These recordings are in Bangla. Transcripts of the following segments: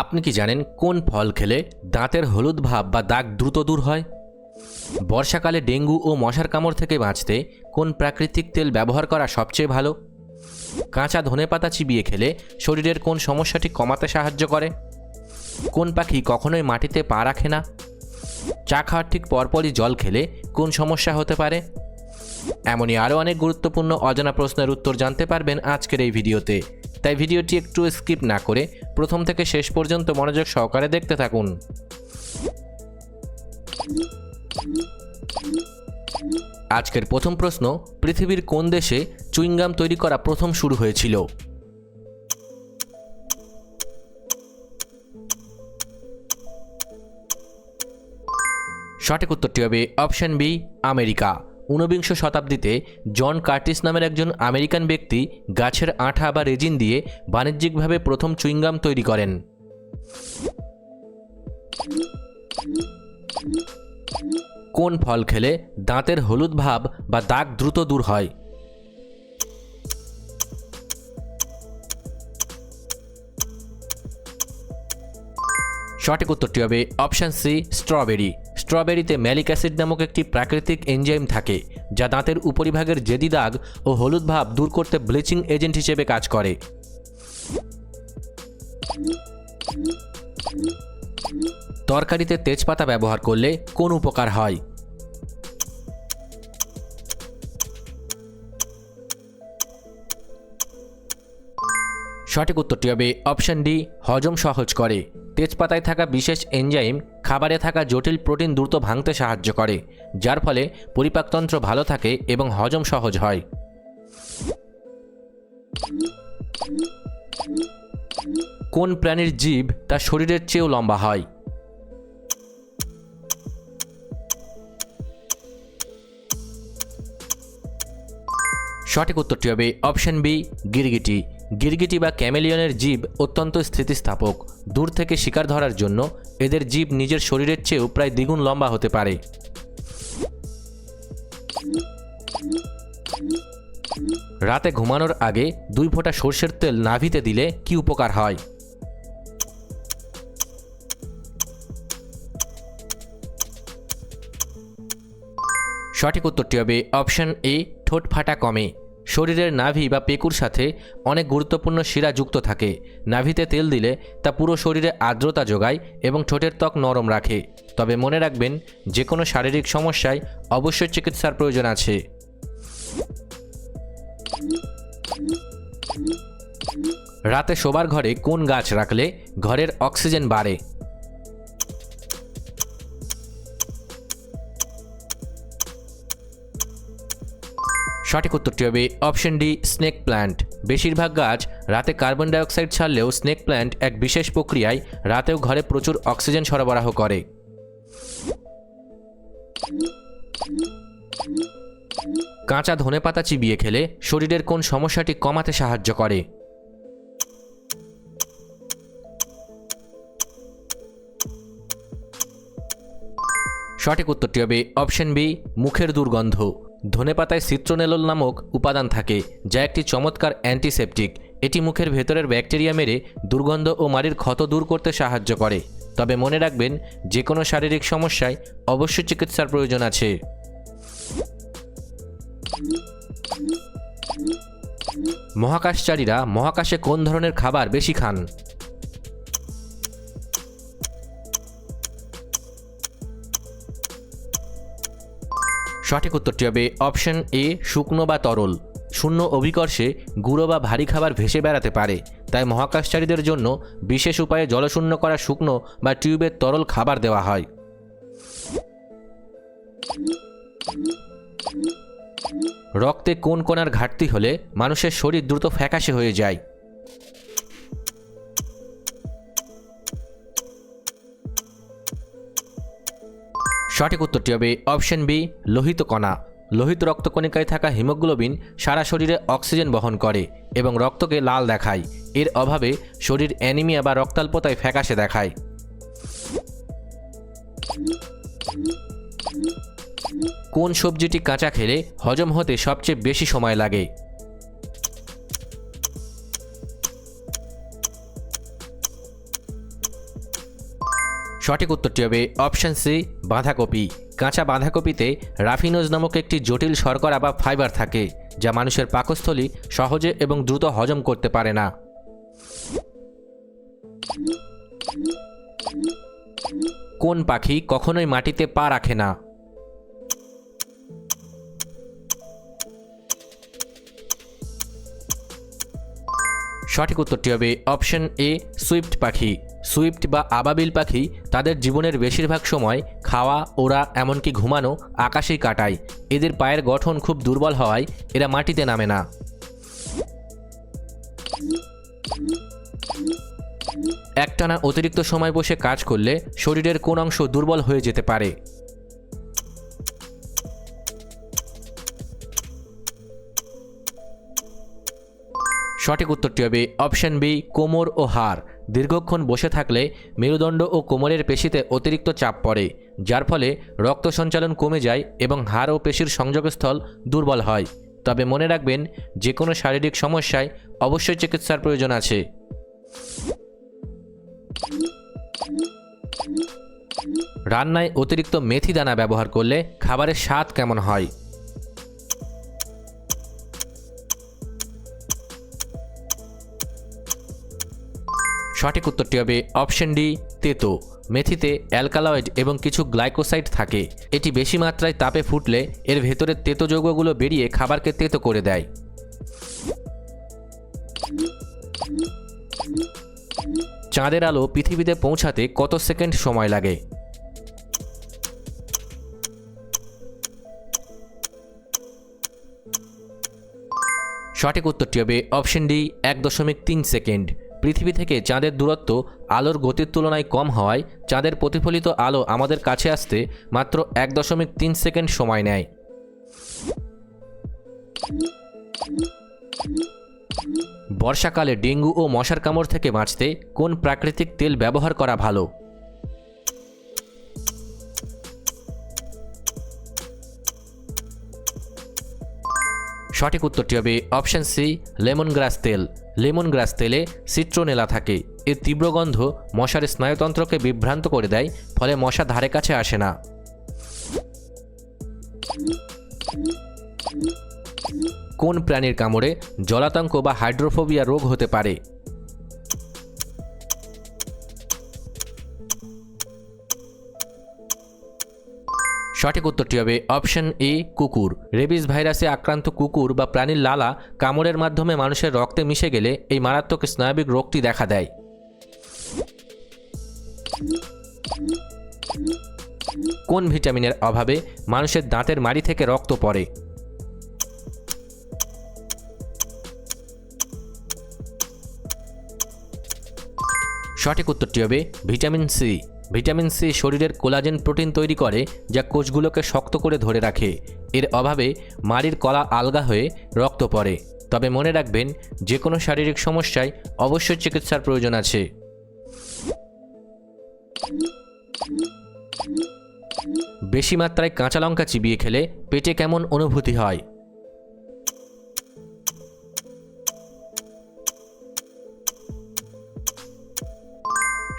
আপনি কি জানেন কোন ফল খেলে দাঁতের হলুদ ভাব বা দাগ দ্রুত দূর হয়? বর্ষাকালে ডেঙ্গু ও মশার কামড় থেকে বাঁচতে কোন প্রাকৃতিক তেল ব্যবহার করা সবচেয়ে ভালো? কাঁচা ধনেপাতা চিবিয়ে খেলে শরীরের কোন সমস্যাটি কমাতে সাহায্য করে? কোন পাখি কখনোই মাটিতে পা রাখে না? চা খাওয়ার ঠিক পরপরই জল খেলে কোন সমস্যা হতে পারে? এমনই আরও অনেক গুরুত্বপূর্ণ অজানা প্রশ্নের উত্তর জানতে পারবেন আজকের এই ভিডিওতে। তাই ভিডিওটি একটু স্কিপ না করে প্রথম থেকে শেষ পর্যন্ত মনোযোগ সহকারে দেখতে থাকুন। আজকের প্রথম প্রশ্ন, পৃথিবীর কোন দেশে চুইংগাম তৈরি করা প্রথম শুরু হয়েছিল? সঠিক উত্তরটি হবে অপশন বি, আমেরিকা। ঊনবিংশ শতাব্দীতে জন কার্টিস নামের একজন আমেরিকান ব্যক্তি গাছের আঠা বা রেজিন দিয়ে বাণিজ্যিকভাবে প্রথম চুইংগাম তৈরি করেন। কোন ফল খেলে দাঁতের হলুদ ভাব বা দাগ দ্রুত দূর হয়? সঠিক উত্তরটি হবে অপশন সি, স্ট্রবেরি। স্ট্রবেরিতে ম্যালিক অ্যাসিড নামক একটি প্রাকৃতিক এনজাইম থাকে যা দাঁতের উপরিভাগের জেদি দাগ ও হলুদ ভাব দূর করতে ব্লিচিং এজেন্ট হিসেবে কাজ করে। তরকারিতে তেজপাতা ব্যবহার করলে কোন উপকার হয়? সঠিক উত্তরটি হবে অপশন ডি, হজম সহজ করে। তেজপাতায় থাকা বিশেষ এনজাইম খাবারে থাকা জটিল প্রোটিন দ্রুত ভাঙতে সাহায্য করে, যার ফলে পরিপাকতন্ত্র ভালো থাকে এবং হজম সহজ হয়। কোন প্রাণীর জিভ তার শরীরের চেয়েও লম্বা হয়? সঠিক উত্তরটি হবে অপশন বি, গিরগিটি। গিরগিটি বা ক্যামেলিয়নের জিভ অত্যন্ত স্থিতিস্থাপক। দূর থেকে শিকার ধরার জন্য এদের জিভ নিজের শরীরের চেয়েও প্রায় দ্বিগুণ লম্বা হতে পারে। রাতে ঘুমানোর আগে 2 ফোঁটা সরষের তেল নাভিতে দিলে কি উপকার হয়? সঠিক উত্তরটি হবে অপশন এ, ঠোঁট ফাটা কমে। শরীরের নাভি বা পেকুর সাথে অনেক গুরুত্বপূর্ণ শিরা যুক্ত থাকে। নাভিতে তেল দিলে তা পুরো শরীরে আর্দ্রতা যোগায় এবং ঠোঁটের ত্বক নরম রাখে। তবে মনে রাখবেন, যে কোনো শারীরিক সমস্যায় অবশ্যই চিকিৎসার প্রয়োজন আছে। রাতে শোবার ঘরে কোন গাছ রাখলে ঘরের অক্সিজেন বাড়ে? সঠিক উত্তরটি হবে অপশন ডি, স্নেক প্ল্যান্ট। বেশিরভাগ গাছ রাতে কার্বন ডাইঅক্সাইড ছাড়লেও স্নেক প্ল্যান্ট এক বিশেষ প্রক্রিয়ায় রাতেও ঘরে প্রচুর অক্সিজেন সরবরাহ করে। কাঁচা ধনেপাতা চিবিয়ে খেলে শরীরের কোন সমস্যাটি কমাতে সাহায্য করে? সঠিক উত্তরটি হবে অপশন বি, মুখের দুর্গন্ধ। ধনেপাতায় সিট্রোনেলোল নামক উপাদান থাকে যা একটি চমৎকার অ্যান্টিসেপটিক। এটি মুখের ভেতরের ব্যাকটেরিয়া মেরে দুর্গন্ধ ও মাড়ির ক্ষত দূর করতে সাহায্য করে। তবে মনে রাখবেন, যে কোনো শারীরিক সমস্যায় অবশ্যই চিকিৎসার প্রয়োজন আছে। মহাকাশচারীরা মহাকাশে কোন ধরনের খাবার বেশি খান? সঠিক উত্তরটি হবে অপশন এ, শুকনো বা তরল। শূন্য অভিকর্ষে গুঁড়ো বা ভারী খাবার ভেসে বেড়াতে পারে, তাই মহাকাশচারীদের জন্য বিশেষ উপায়ে জলশূন্য করা শুকনো বা টিউবের তরল খাবার দেওয়া হয়। রক্তে কোন কণার ঘাটতি হলে মানুষের শরীর দ্রুত ফ্যাকাশে হয়ে যায়? সঠিক উত্তরটি হবে অপশন বি, লোহিত কণা। লোহিত রক্তকণিকায় থাকা হিমোগ্লোবিন সারা শরীরে অক্সিজেন বহন করে এবং রক্তকে লাল দেখায়। এর অভাবে শরীর অ্যানিমিয়া বা রক্তাল্পতায় ফ্যাকাশে দেখায়। কোন সবজিটি কাঁচা খেলে হজম হতে সবচেয়ে বেশি সময় লাগে? সঠিক উত্তরটি হবে অপশন সি, বাঁধাকপি। কাঁচা বাঁধাকপিতে রাফিনোজ নামক একটি জটিল শর্করা বা ফাইবার থাকে, যা মানুষের পাকস্থলী সহজে এবং দ্রুত হজম করতে পারে না। কোন পাখি কখনোই মাটিতে পা রাখে না? সঠিক উত্তরটি হবে অপশন এ, সুইফট পাখি। সুইফট বা আবাবিল পাখি তাদের জীবনের বেশিরভাগ সময় খাওয়া, ওড়া, এমনকি ঘুমানো আকাশেই কাটায়। এদের পায়ের গঠন খুব দুর্বল হওয়ায় এরা মাটিতে নামে না। একটানা অতিরিক্ত সময় বসে কাজ করলে শরীরের কোন অংশ দুর্বল হয়ে যেতে পারে? সঠিক উত্তরটি হবে অপশন বি, কোমর ও হাড়। দীর্ঘক্ষণ বসে থাকলে মেরুদণ্ড ও কোমরের পেশিতে অতিরিক্ত চাপ পড়ে, যার ফলে রক্ত সঞ্চালন কমে যায় এবং হাড় ও পেশির সংযোগস্থল দুর্বল হয়। তবে মনে রাখবেন, যে কোনো শারীরিক সমস্যায় অবশ্যই চিকিৎসার প্রয়োজন আছে। রান্নায় অতিরিক্ত মেথি দানা ব্যবহার করলে খাবারের স্বাদ কেমন হয়? সঠিক উত্তরটি হবে অপশন ডি, তেতো। মেথিতে অ্যালকালয়েড এবং কিছু গ্লাইকোসাইড থাকে। এটি বেশি মাত্রায় তাপে ফুটলে এর ভেতরের তেতো যৌগগুলো বেরিয়ে খাবারকে তেতো করে দেয়। চাঁদের আলো পৃথিবীতে পৌঁছাতে কত সেকেন্ড সময় লাগে? সঠিক উত্তরটি হবে অপশন ডি, 1.3 সেকেন্ড। পৃথিবী থেকে চাঁদের দূরত্ব আলোর গতির তুলনায় কম হওয়ায় চাঁদের প্রতিফলিত আলো আমাদের কাছে আসতে মাত্র 1.3 সেকেন্ড সময় নেয়। বর্ষাকালে ডেঙ্গু ও মশার কামড় থেকে বাঁচতে কোন প্রাকৃতিক তেল ব্যবহার করা ভালো? সঠিক উত্তরটি হবে অপশন সি, লেমন গ্রাস তেল। লেমন গ্রাস তেলে সিট্রোনেলা থাকে। এর তীব্র গন্ধ মশার স্নায়ুতন্ত্রকে বিভ্রান্ত করে দেয়, ফলে মশা ধারে কাছে আসে না। কোন প্রাণীর কামড়ে জলাতঙ্ক বা হাইড্রোফোবিয়া রোগ হতে পারে? সঠিক উত্তরটি হবে অপশন এ, কুকুর। রেবিস ভাইরাসে আক্রান্ত কুকুর বা প্রাণীর লালা কামড়ের মাধ্যমে মানুষের রক্তে মিশে গেলে এই মারাত্মক স্নায়বিক রোগটি দেখা দেয়। কোন ভিটামিনের অভাবে মানুষের দাঁতের মাড়ি থেকে রক্ত পড়ে? সঠিক উত্তরটি হবে ভিটামিন সি। ভিটামিন সি শরীরের কোলাজেন প্রোটিন তৈরি করে, যা কোষগুলোকে শক্ত করে ধরে রাখে। এর অভাবে মাড়ির কলা আলগা হয়ে রক্ত পড়ে। তবে মনে রাখবেন, যে কোনো শারীরিক সমস্যায় অবশ্যই চিকিৎসার প্রয়োজন আছে। বেশি মাত্রায় কাঁচা লঙ্কা চিবিয়ে খেলে পেটে কেমন অনুভূতি হয়?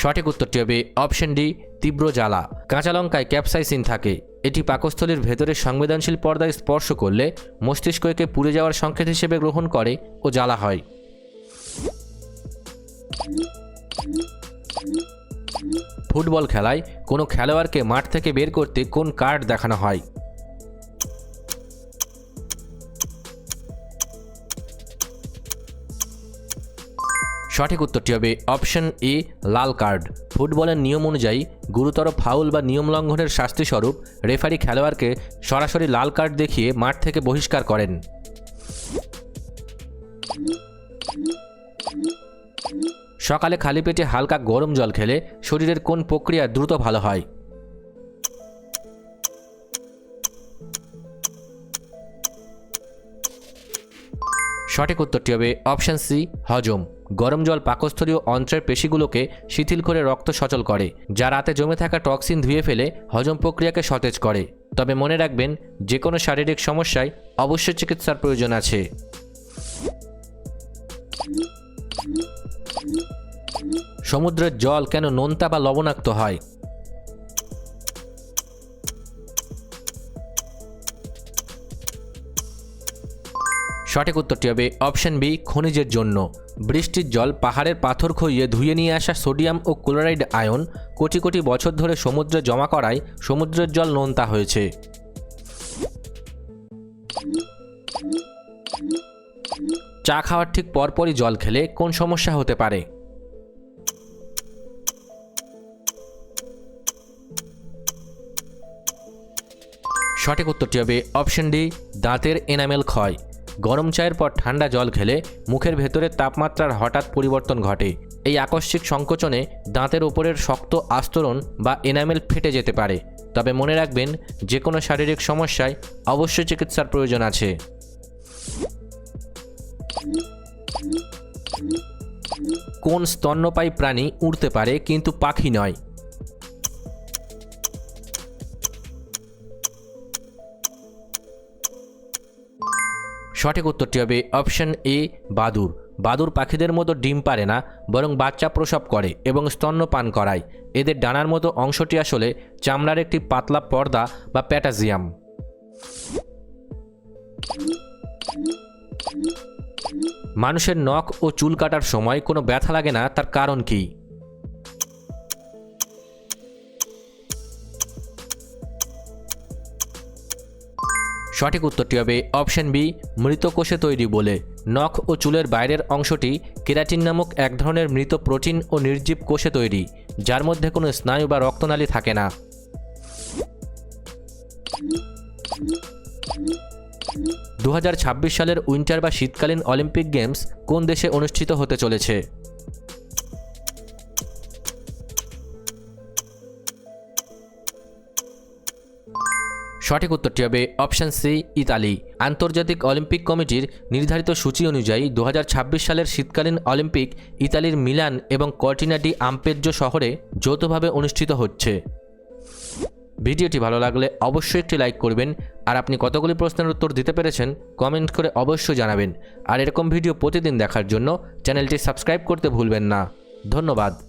সঠিক উত্তরটি হবে অপশন ডি, তীব্র জ্বালা। কাঁচা লঙ্কায় ক্যাপসাইসিন থাকে। এটি পাকস্থলীর ভেতরের সংবেদনশীল পর্দায় স্পর্শ করলে মস্তিষ্ক একে পুড়ে যাওয়ার সংকেত হিসেবে গ্রহণ করে ও জ্বালা হয়। ফুটবল খেলায় কোনো খেলোয়াড়কে মাঠ থেকে বের করতে কোন কার্ড দেখানো হয়? সঠিক উত্তরটি হবে অপশন এ, লাল কার্ড। ফুটবলের নিয়ম অনুযায়ী গুরুতর ফাউল বা নিয়ম লঙ্ঘনের শাস্তিস্বরূপ রেফারি খেলোয়াড়কে সরাসরি লাল কার্ড দেখিয়ে মাঠ থেকে বহিষ্কার করেন। সকালে খালি পেটে হালকা গরম জল খেলে শরীরের কোন প্রক্রিয়া দ্রুত ভালো হয়? সঠিক উত্তরটি হবে অপশন সি, হজম। গরম জল পাকস্থলীয় অন্ত্রের পেশিগুলোকে শিথিল করে রক্ত সচল করে, যা রাতে জমে থাকা টক্সিন ধুয়ে ফেলে হজম প্রক্রিয়াকে সতেজ করে। তবে মনে রাখবেন, যে কোনো শারীরিক সমস্যায় অবশ্যই চিকিৎসার প্রয়োজন আছে। সমুদ্রের জল কেন নোনতা বা লবণাক্ত হয়? সঠিক উত্তরটি হবে অপশন বি, খনিজের জন্য। বৃষ্টির জল পাহাড়ের পাথর ক্ষইয়ে ধুয়ে নিয়ে আসা সোডিয়াম ও ক্লোরাইড আয়ন কোটি কোটি বছর ধরে সমুদ্রে জমা করায় সমুদ্রের জল নোনতা হয়েছে। চা খাওয়ার ঠিক পরপরই জল খেলে কোন সমস্যা হতে পারে? সঠিক উত্তরটি হবে অপশন ডি, দাঁতের এনামেল ক্ষয়। গরম চায়ের পর ঠান্ডা জল খেলে মুখের ভেতরের তাপমাত্রার হঠাৎ পরিবর্তন ঘটে। এই আকস্মিক সংকোচনে দাঁতের ওপরের শক্ত আস্তরণ বা এনামেল ফেটে যেতে পারে। তবে মনে রাখবেন, যে কোনো শারীরিক সমস্যায় অবশ্যই চিকিৎসার প্রয়োজন আছে। কোন স্তন্যপায়ী প্রাণী উড়তে পারে কিন্তু পাখি নয়? সঠিক উত্তরটি হবে অপশন এ, বাদুড়। বাদুড় পাখিদের মতো ডিম পারে না, বরং বাচ্চা প্রসব করে এবং স্তন্যপান করায়। এদের ডানার মতো অংশটি আসলে চামড়ার একটি পাতলা পর্দা বা প্যাটাজিয়াম। মানুষের নখ ও চুল কাটার সময় কোনো ব্যথা লাগে না, তার কারণ কি? সঠিক উত্তরটি হবে অপশন বি, মৃত কোষে তৈরি বলে। নখ ও চুলের বাইরের অংশটি কেরাটিন নামক এক ধরনের মৃত প্রোটিন ও নির্জীব কোষে তৈরি, যার মধ্যে কোনো স্নায়ু বা রক্তনালী থাকে না। 2026 সালের উইন্টার বা শীতকালীন অলিম্পিক গেমস কোন দেশে অনুষ্ঠিত হতে চলেছে? সঠিক উত্তরটি হবে অপশন সি, ইতালি। আন্তর্জাতিক অলিম্পিক কমিটির নির্ধারিত সূচি অনুযায়ী 2026 সালের শীতকালীন অলিম্পিক ইতালির মিলান এবং কর্টিনা ডি আম্পেজ্জো শহরে যৌথভাবে অনুষ্ঠিত হচ্ছে। ভিডিওটি ভালো লাগলে অবশ্যই একটি লাইক করবেন, আর আপনি কতগুলি প্রশ্নের উত্তর দিতে পেরেছেন কমেন্ট করে অবশ্যই জানাবেন। আর এরকম ভিডিও প্রতিদিন দেখার জন্য চ্যানেলটি সাবস্ক্রাইব করতে ভুলবেন না। ধন্যবাদ।